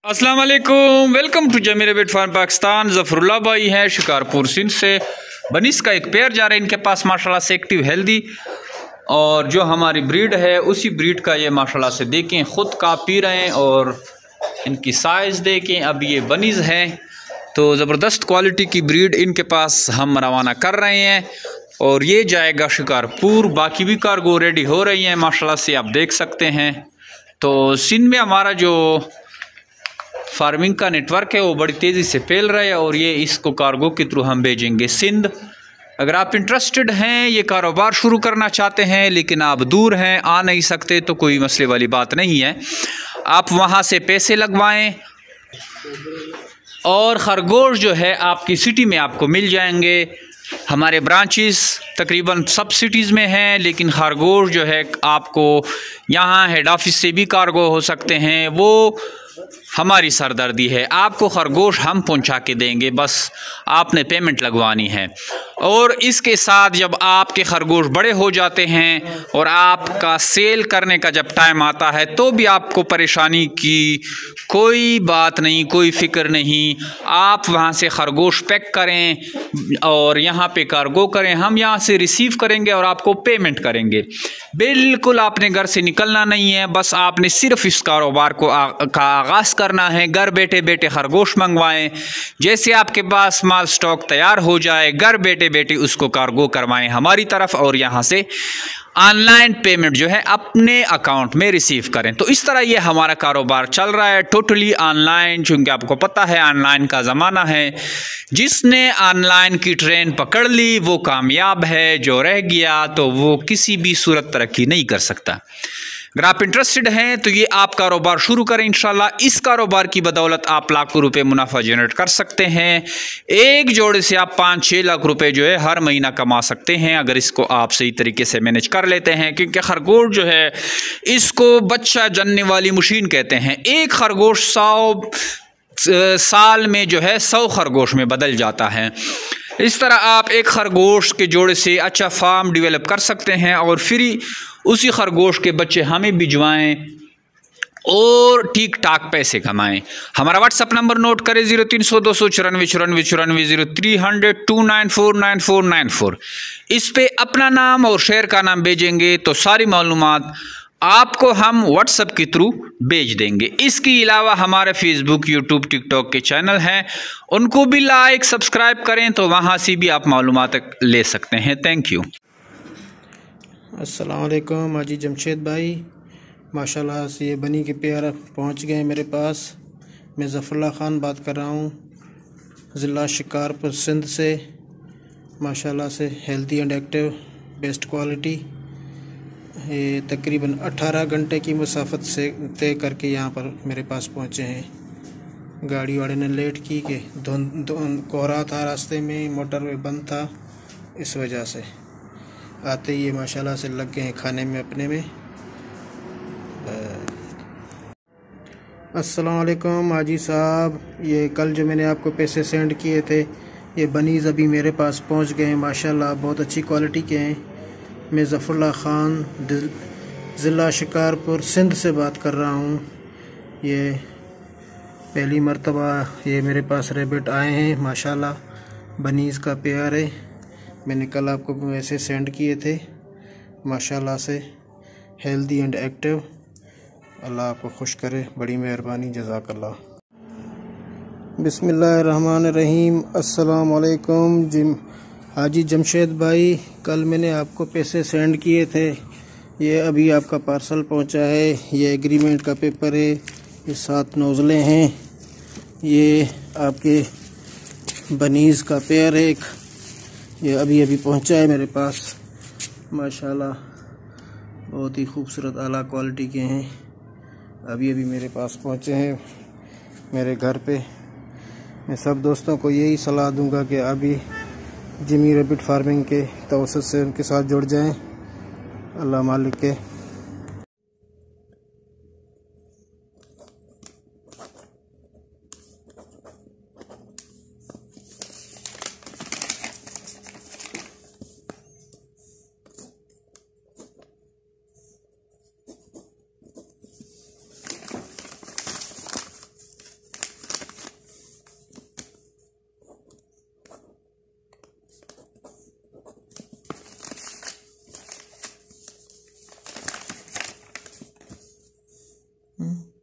अस्सलाम वालेकुम, welcome to Zameer rabbit farm Pakistan. Zafarullah भाई हैं शिकारपुर सिंध से। बनिस का एक पेयर जा रहा है इनके पास माशाल्लाह से, एक्टिव हेल्दी, और जो हमारी ब्रीड है उसी ब्रीड का ये माशाल्लाह से देखें, ख़ुद का पी रहे हैं और इनकी साइज़ देखें। अब ये बनीज़ हैं तो ज़बरदस्त क्वालिटी की ब्रीड इनके पास हम रवाना कर रहे हैं और ये जाएगा शिकारपुर। बाकी भी कार्गो रेडी हो रही हैं माशाल्लाह से, आप देख सकते हैं। तो सिंध में हमारा जो फार्मिंग का नेटवर्क है वो बड़ी तेज़ी से फैल रहा है और ये इसको कार्गो के थ्रू हम भेजेंगे सिंध। अगर आप इंटरेस्टेड हैं, ये कारोबार शुरू करना चाहते हैं लेकिन आप दूर हैं, आ नहीं सकते, तो कोई मसले वाली बात नहीं है। आप वहाँ से पैसे लगवाएं और खरगोश जो है आपकी सिटी में आपको मिल जाएंगे। हमारे ब्रांचेस तकरीबन सब सिटीज़ में हैं, लेकिन खरगोश जो है आपको यहाँ हेड ऑफिस से भी कार्गो हो सकते हैं। वो हमारी सरदर्दी है, आपको खरगोश हम पहुंचा के देंगे, बस आपने पेमेंट लगवानी है। और इसके साथ जब आपके खरगोश बड़े हो जाते हैं और आपका सेल करने का जब टाइम आता है तो भी आपको परेशानी की कोई बात नहीं, कोई फ़िक्र नहीं। आप वहाँ से खरगोश पैक करें और यहाँ पे कार्गो करें, हम यहाँ से रिसीव करेंगे और आपको पेमेंट करेंगे। बिल्कुल आपने घर से निकलना नहीं है, बस आपने सिर्फ इस कारोबार का आगाज़ करना है। घर बैठे बैठे खरगोश मंगवाएं, जैसे आपके पास माल स्टॉक तैयार हो जाए घर बैठे बैठे उसको कार्गो करवाएं हमारी तरफ और यहाँ से ऑनलाइन पेमेंट जो है अपने अकाउंट में रिसीव करें। तो इस तरह ये हमारा कारोबार चल रहा है, टोटली ऑनलाइन, चूँकि आपको पता है ऑनलाइन का ज़माना है। जिसने ऑनलाइन की ट्रेन पकड़ ली वो कामयाब है, जो रह गया तो वो किसी भी सूरत तरक्की नहीं कर सकता। अगर आप इंटरेस्टेड हैं तो ये आप कारोबार शुरू करें इंशाल्लाह। इस कारोबार की बदौलत आप लाखों रुपए मुनाफा जनरेट कर सकते हैं। एक जोड़े से आप 5-6 लाख रुपए जो है हर महीना कमा सकते हैं, अगर इसको आप सही तरीके से मैनेज कर लेते हैं। क्योंकि खरगोश जो है इसको बच्चा जनने वाली मशीन कहते हैं। एक खरगोश 100 साल में जो है 100 खरगोश में बदल जाता है। इस तरह आप एक खरगोश के जोड़े से अच्छा फार्म डेवलप कर सकते हैं और फिर उसी खरगोश के बच्चे हमें भिजवाएं और ठीक ठाक पैसे कमाएं। हमारा व्हाट्सअप नंबर नोट करें 0300 294 94 94 0300 294 9494। इस पे अपना नाम और शहर का नाम भेजेंगे तो सारी मालूमात आपको हम व्हाट्सएप के थ्रू भेज देंगे। इसके अलावा हमारे फेसबुक, यूट्यूब, टिकटॉक के चैनल हैं, उनको भी लाइक सब्सक्राइब करें तो वहाँ से भी आप मालूमात ले सकते हैं। Thank you. अस्सलाम वालेकुम हाजी जमशेद भाई, माशाल्लाह से ये बनी के पेयर पहुँच गए मेरे पास। मैं ज़फ़रुल्लाह ख़ान बात कर रहा हूँ, ज़िला शिकारपुर सिंध से। माशाल्लाह से healthy and active, best quality. ये तकरीबन 18 घंटे की मुसाफत से तय करके यहाँ पर मेरे पास पहुँचे हैं। गाड़ी वाले ने लेट की कि कोहरा था रास्ते में, मोटरवे बंद था, इस वजह से आते ही ये माशाल्लाह से लग गए हैं खाने में अपने में। अस्सलाम वालेकुम हाजी साहब, ये कल जो मैंने आपको पैसे सेंड किए थे ये बनीज़ अभी मेरे पास पहुंच गए हैं। माशाल्लाह बहुत अच्छी क्वालिटी के हैं। मैं ज़फ़रुल्लाह ख़ान ज़िला शिकारपुर सिंध से बात कर रहा हूँ। ये पहली मर्तबा ये मेरे पास रैबिट आए हैं। माशाल्लाह बनीज़ का पेयर है, मैंने कल आपको वैसे सेंड किए थे। माशाल्लाह से हेल्दी एंड एक्टिव, अल्लाह आपको खुश करे, बड़ी मेहरबानी, जज़ाकल्लाह। बिस्मिल्लाहिर्रहमानिर्रहीम। अस्सलाम वालेकुम हाजी जमशेद भाई, कल मैंने आपको पैसे सेंड किए थे, ये अभी आपका पार्सल पहुंचा है। ये एग्रीमेंट का पेपर है, ये 7 नोज़लें हैं, ये आपके बनीज़ का पेयर है एक, ये अभी अभी पहुंचा है मेरे पास। माशाल्लाह बहुत ही खूबसूरत आला क्वालिटी के हैं, अभी अभी मेरे पास पहुंचे हैं मेरे घर पे। मैं सब दोस्तों को यही सलाह दूंगा कि अभी जमीर रेबिट फार्मिंग के तवसत से उनके साथ जुड़ जाएं। अल्लाह मालिक के। हम्म।